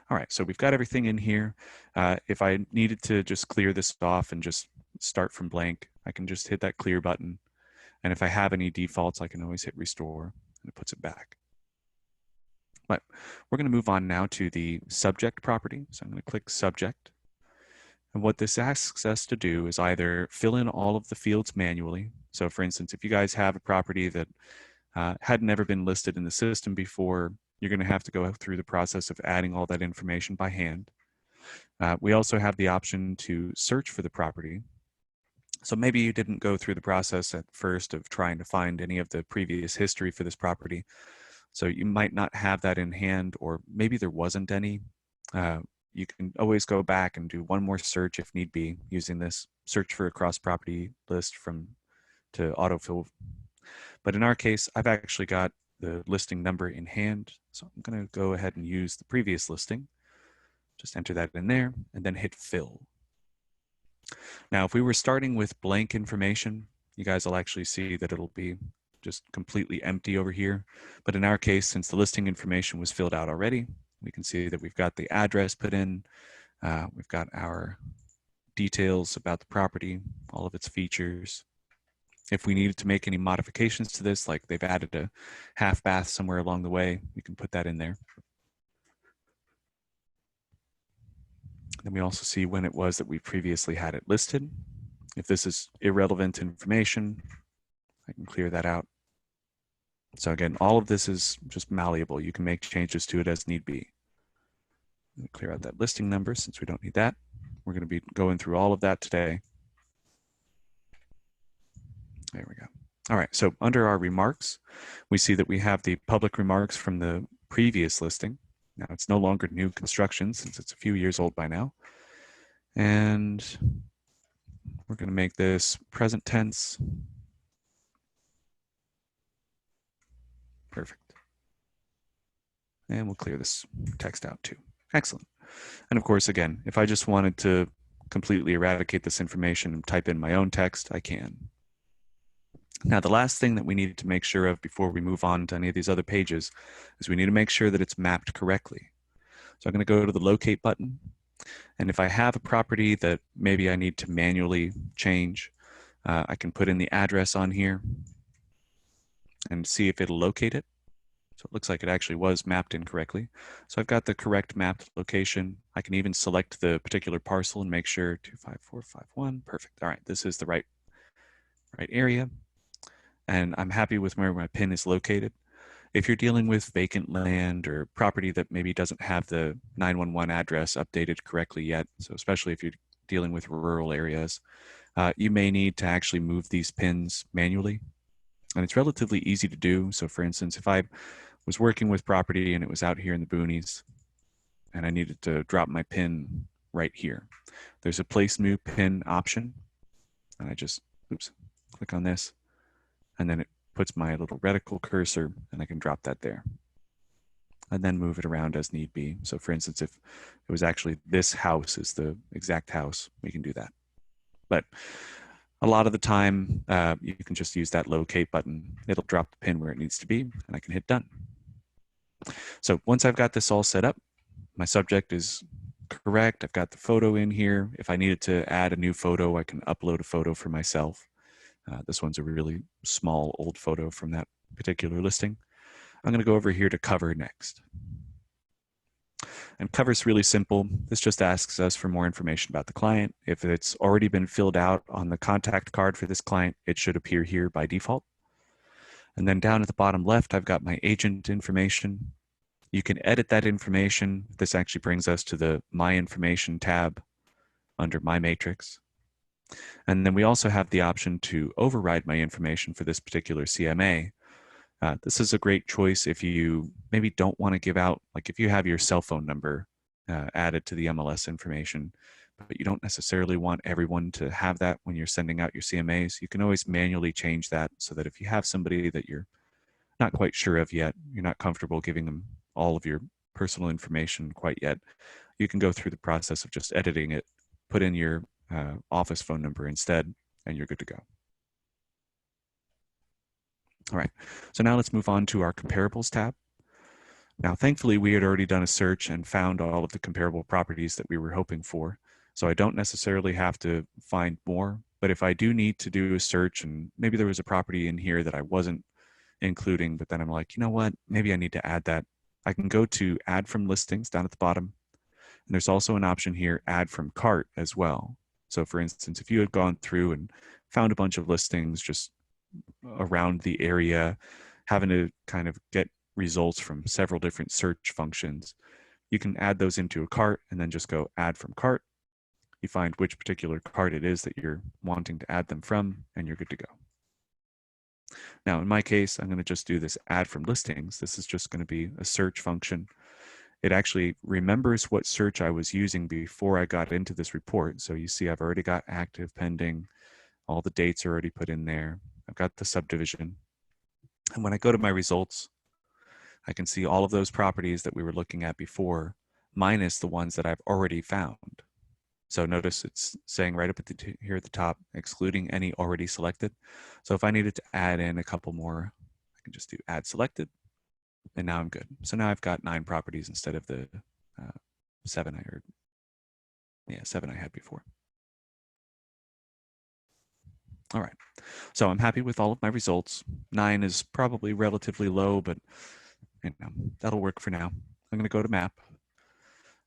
All right, so we've got everything in here. If I needed to just clear this off and just start from blank, I can just hit that clear button. And if I have any defaults, I can always hit restore and it puts it back. But we're going to move on now to the subject property. So I'm going to click subject. And what this asks us to do is either fill in all of the fields manually. So for instance, if you guys have a property that had never been listed in the system before, you're going to have to go through the process of adding all that information by hand. We also have the option to search for the property. So maybe you didn't go through the process at first of trying to find any of the previous history for this property. So you might not have that in hand, or maybe there wasn't any. You can always go back and do one more search if need be using this search for a cross property list to autofill. But in our case, I've actually got the listing number in hand. So I'm going to go ahead and use the previous listing. Just enter that in there and then hit fill. Now, if we were starting with blank information, you guys will actually see that it'll be just completely empty over here. But in our case, since the listing information was filled out already, we can see that we've got the address put in, we've got our details about the property, all of its features. If we needed to make any modifications to this, like they've added a half bath somewhere along the way, we can put that in there. Then we also see when it was that we previously had it listed. If this is irrelevant information, I can clear that out. So again, all of this is just malleable. You can make changes to it as need be. Clear out that listing number since we don't need that. We're going to be going through all of that today. There we go. All right, so under our remarks, we see that we have the public remarks from the previous listing. Now it's no longer new construction since it's a few years old by now. And we're going to make this present tense. Perfect. And we'll clear this text out too. Excellent. And of course, again, if I just wanted to completely eradicate this information and type in my own text, I can. Now, the last thing that we need to make sure of before we move on to any of these other pages is we need to make sure that it's mapped correctly. So I'm going to go to the locate button. And if I have a property that maybe I need to manually change, I can put in the address on here and see if it'll locate it. So it looks like it actually was mapped incorrectly. So I've got the correct mapped location. I can even select the particular parcel and make sure 25451, perfect. All right, this is the right area. And I'm happy with where my pin is located. If you're dealing with vacant land or property that maybe doesn't have the 911 address updated correctly yet, so especially if you're dealing with rural areas, you may need to actually move these pins manually. And it's relatively easy to do. So for instance, if I was working with property and it was out here in the boonies and I needed to drop my pin right here, there's a place new pin option. And I just, click on this. And then it puts my little reticle cursor and I can drop that there. And then move it around as need be. So for instance, if it was actually this house is the exact house, we can do that. But a lot of the time, you can just use that locate button. It'll drop the pin where it needs to be, and I can hit done. So once I've got this all set up, my subject is correct. I've got the photo in here. If I needed to add a new photo, I can upload a photo for myself. This one's a really small old photo from that particular listing. I'm going to go over here to cover next. And cover's really simple. This just asks us for more information about the client. If it's already been filled out on the contact card for this client, it should appear here by default. And then down at the bottom left, I've got my agent information. You can edit that information. This actually brings us to the My Information tab under My Matrix. And then we also have the option to override my information for this particular CMA. This is a great choice if you maybe don't want to give out, like if you have your cell phone number added to the MLS information, but you don't necessarily want everyone to have that when you're sending out your CMAs, you can always manually change that so that if you have somebody that you're not quite sure of yet, you're not comfortable giving them all of your personal information quite yet, you can go through the process of just editing it, put in your office phone number instead, and you're good to go. All right, so now let's move on to our comparables tab. Now, thankfully, we had already done a search and found all of the comparable properties that we were hoping for. So I don't necessarily have to find more, but if I do need to do a search and maybe there was a property in here that I wasn't including, but then I'm like, you know what, maybe I need to add that. I can go to add from listings down at the bottom. And there's also an option here, add from cart as well. So for instance, if you had gone through and found a bunch of listings just around the area, having to kind of get results from several different search functions, you can add those into a cart and then just go add from cart. You find which particular cart it is that you're wanting to add them from, and you're good to go. Now, in my case, I'm going to just do this add from listings. This is just going to be a search function. It actually remembers what search I was using before I got into this report. So you see I've already got active, pending, all the dates are already put in there. I've got the subdivision. And when I go to my results, I can see all of those properties that we were looking at before, minus the ones that I've already found. So notice it's saying right up at here at the top, excluding any already selected. So if I needed to add in a couple more, I can just do add selected, and now I'm good. So now I've got 9 properties instead of the 7 I had before. All right, so I'm happy with all of my results. 9 is probably relatively low, but that'll work for now. I'm going to go to map.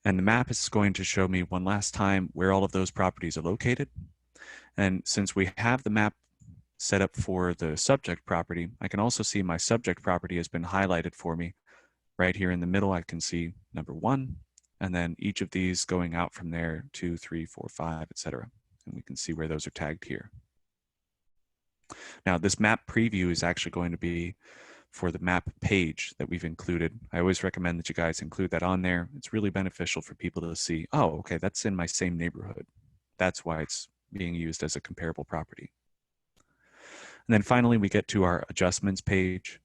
And the map is going to show me one last time where all of those properties are located. And since we have the map set up for the subject property, I can also see my subject property has been highlighted for me. Right here in the middle, I can see number 1, and then each of these going out from there, 2, 3, 4, 5, etc. And we can see where those are tagged here. Now, this map preview is actually going to be for the map page that we've included. I always recommend that you guys include that on there. It's really beneficial for people to see, oh, okay, that's in my same neighborhood. That's why it's being used as a comparable property. And then finally, we get to our adjustments page.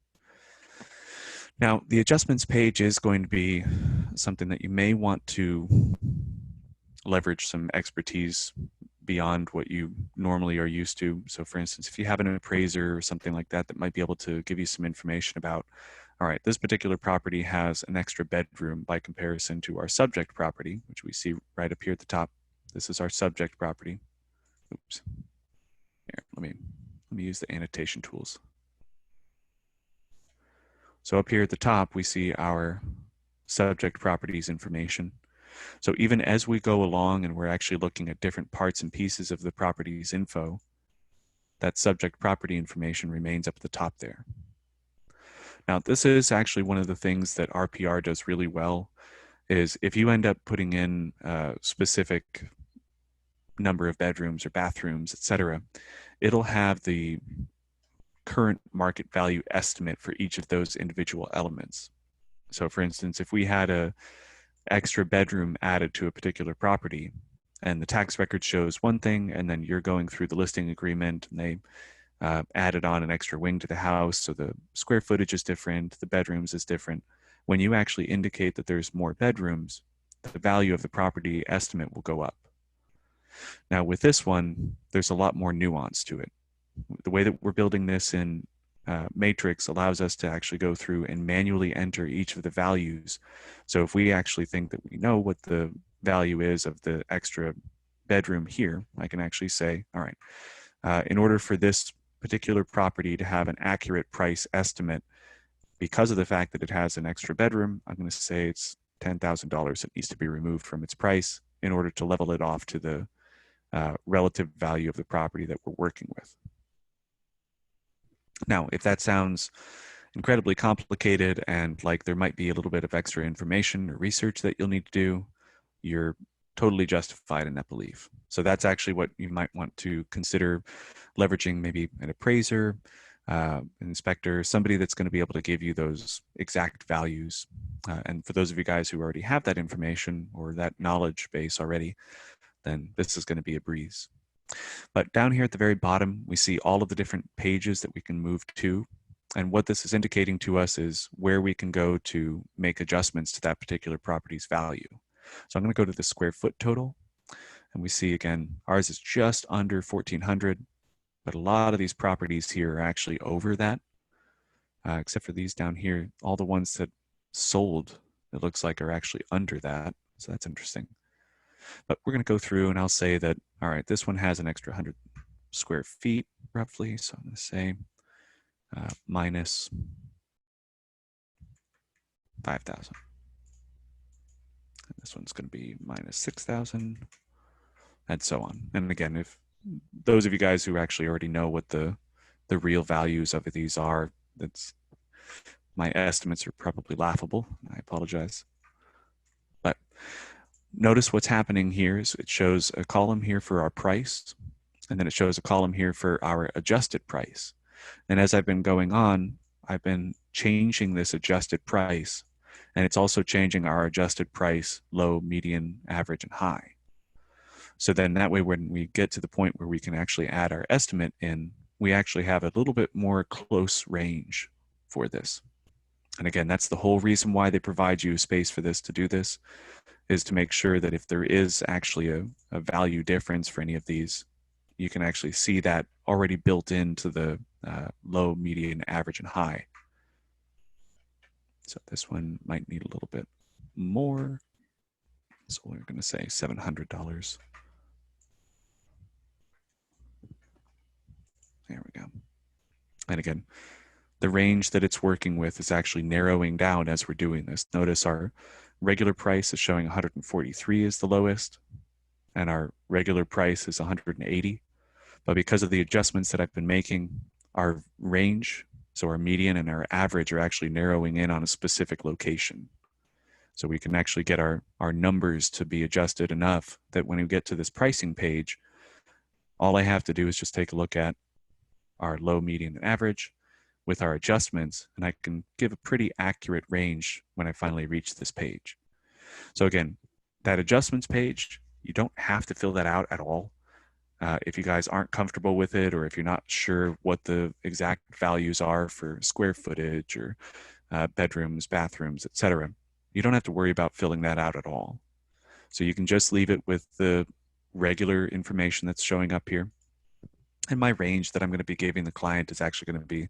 Now, the adjustments page is going to be something that you may want to leverage some expertise beyond what you normally are used to. So for instance, if you have an appraiser or something like that that might be able to give you some information about, all right, this particular property has an extra bedroom by comparison to our subject property, which we see right up here at the top. This is our subject property. Oops. Here, let me use the annotation tools. So up here at the top, we see our subject properties information. So even as we go along and we're actually looking at different parts and pieces of the property's info, that subject property information remains up at the top there. Now, this is actually one of the things that RPR does really well, is if you end up putting in a specific number of bedrooms or bathrooms, etc., it'll have the current market value estimate for each of those individual elements. So for instance, if we had a extra bedroom added to a particular property and the tax record shows one thing, and then you're going through the listing agreement and they added on an extra wing to the house, so the square footage is different, the bedrooms is different. When you actually indicate that there's more bedrooms, the value of the property estimate will go up. Now with this one, there's a lot more nuance to it. The way that we're building this in Matrix allows us to actually go through and manually enter each of the values. So if we actually think that we know what the value is of the extra bedroom here, I can actually say, all right, in order for this particular property to have an accurate price estimate, because of the fact that it has an extra bedroom, I'm going to say it's $10,000 that needs to be removed from its price in order to level it off to the relative value of the property that we're working with. Now, if that sounds incredibly complicated and like there might be a little bit of extra information or research that you'll need to do, you're totally justified in that belief. So that's actually what you might want to consider leveraging, maybe an appraiser, an inspector, somebody that's going to be able to give you those exact values. And for those of you guys who already have that information or that knowledge base already, then this is going to be a breeze. But down here at the very bottom, we see all of the different pages that we can move to. And what this is indicating to us is where we can go to make adjustments to that particular property's value. So I'm going to go to the square foot total. And we see, again, ours is just under 1,400. But a lot of these properties here are actually over that, except for these down here. All the ones that sold, it looks like, are actually under that. So that's interesting. But we're going to go through and I'll say that, all right, this one has an extra 100 square feet roughly. So I'm going to say minus 5,000. This one's going to be minus 6,000 and so on. And again, if those of you guys who actually already know what the real values of these are, that's my estimates are probably laughable. I apologize. But notice what's happening here is it shows a column here for our price, and then it shows a column here for our adjusted price. And as I've been going on, I've been changing this adjusted price, and it's also changing our adjusted price, low, median, average, and high. So then that way, when we get to the point where we can actually add our estimate in, we actually have a little bit more close range for this. And again, that's the whole reason why they provide you space for this to do this, is to make sure that if there is actually a value difference for any of these, you can actually see that already built into the low, median, average, and high. So this one might need a little bit more. So we're going to say $700. There we go. And again, the range that it's working with is actually narrowing down as we're doing this. Notice our regular price is showing 143 is the lowest, and our regular price is 180. But because of the adjustments that I've been making, our range, so our median and our average, are actually narrowing in on a specific location. So we can actually get our numbers to be adjusted enough that when we get to this pricing page, all I have to do is just take a look at our low, median, and average with our adjustments, and I can give a pretty accurate range when I finally reach this page. So again, that adjustments page, you don't have to fill that out at all. If you guys aren't comfortable with it, or if you're not sure what the exact values are for square footage or bedrooms, bathrooms, etc., you don't have to worry about filling that out at all. So you can just leave it with the regular information that's showing up here. And my range that I'm going to be giving the client is actually going to be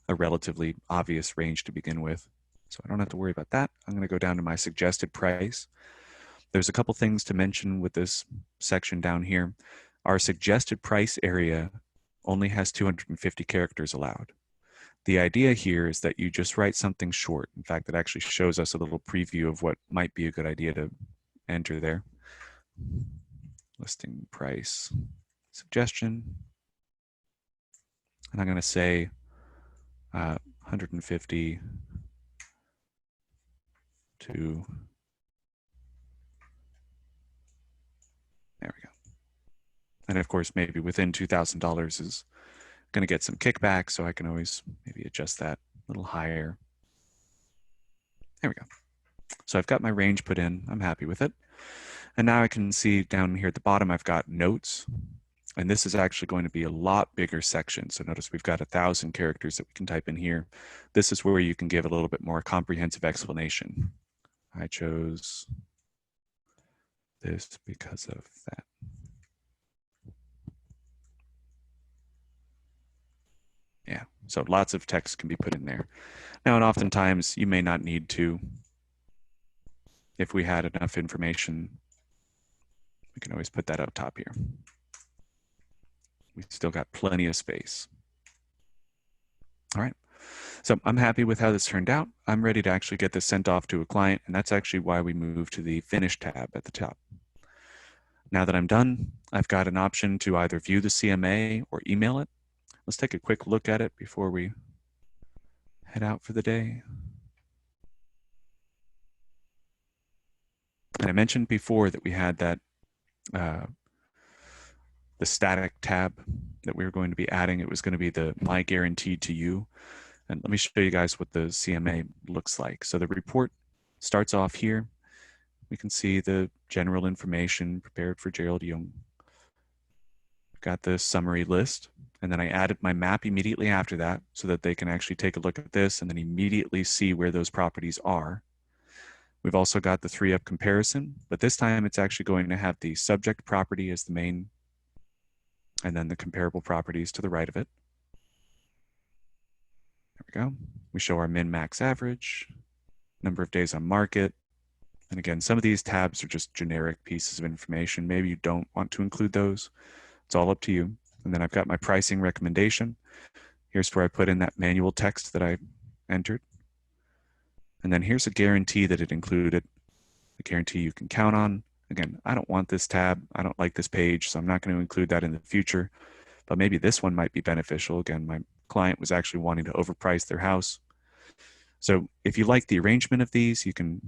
a relatively obvious range to begin with. So I don't have to worry about that. I'm going to go down to my suggested price. There's a couple things to mention with this section down here. Our suggested price area only has 250 characters allowed. The idea here is that you just write something short. In fact, it actually shows us a little preview of what might be a good idea to enter there. Listing price suggestion. And I'm going to say 150 to, there we go. And of course, maybe within $2,000 is going to get some kickback, so I can always maybe adjust that a little higher. There we go. So I've got my range put in. I'm happy with it. And now I can see down here at the bottom, I've got notes. And this is actually going to be a lot bigger section. So notice we've got 1,000 characters that we can type in here. This is where you can give a little bit more comprehensive explanation. I chose this because of that. Yeah, so lots of text can be put in there. Now, and oftentimes you may not need to. If we had enough information, we can always put that up top here. We still got plenty of space. All right, so I'm happy with how this turned out. I'm ready to actually get this sent off to a client, and that's actually why we moved to the Finish tab at the top. Now that I'm done, I've got an option to either view the CMA or email it. Let's take a quick look at it before we head out for the day. And I mentioned before that we had that the static tab that we were going to be adding. It was going to be the My Guarantee to You. And let me show you guys what the CMA looks like. So the report starts off here. We can see the general information prepared for Gerald Young. We've got the summary list. And then I added my map immediately after that so that they can actually take a look at this and then immediately see where those properties are. We've also got the 3-up comparison, but this time it's actually going to have the subject property as the main, and then the comparable properties to the right of it. There we go. We show our min-max average, number of days on market. And again, some of these tabs are just generic pieces of information. Maybe you don't want to include those. It's all up to you. And then I've got my pricing recommendation. Here's where I put in that manual text that I entered. And then here's a guarantee that it included, a guarantee you can count on. Again, I don't want this tab. I don't like this page, so I'm not going to include that in the future. But maybe this one might be beneficial. Again, my client was actually wanting to overprice their house. So if you like the arrangement of these, you can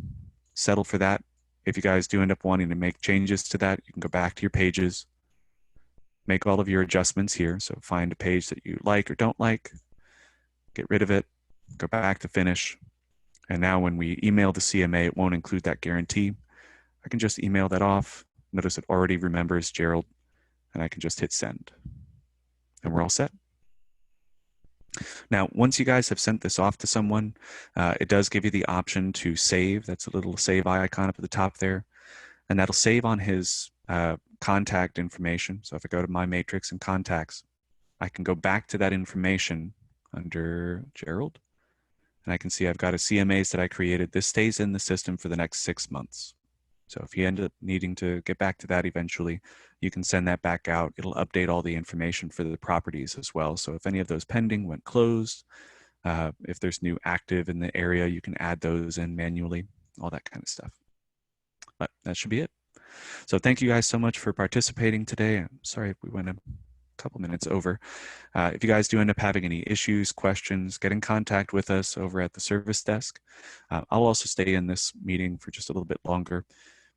settle for that. If you guys do end up wanting to make changes to that, you can go back to your pages, make all of your adjustments here. So find a page that you like or don't like, get rid of it, go back to finish. And now when we email the CMA, it won't include that guarantee. I can just email that off. Notice it already remembers Gerald, and I can just hit send. And we're all set. Now, once you guys have sent this off to someone, it does give you the option to save. That's a little save icon up at the top there. And that'll save on his contact information. So if I go to My Matrix and Contacts, I can go back to that information under Gerald. And I can see I've got a CMAs that I created. This stays in the system for the next 6 months. So if you end up needing to get back to that eventually, you can send that back out. It'll update all the information for the properties as well. So if any of those pending went closed, if there's new active in the area, you can add those in manually, all that kind of stuff. But that should be it. So thank you guys so much for participating today. I'm sorry if we went a couple minutes over. If you guys do end up having any issues, questions, get in contact with us over at the service desk. I'll also stay in this meeting for just a little bit longer,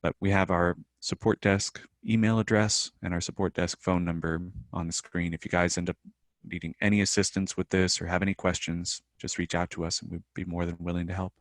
but we have our support desk email address and our support desk phone number on the screen. If you guys end up needing any assistance with this or have any questions, just reach out to us and we'd be more than willing to help.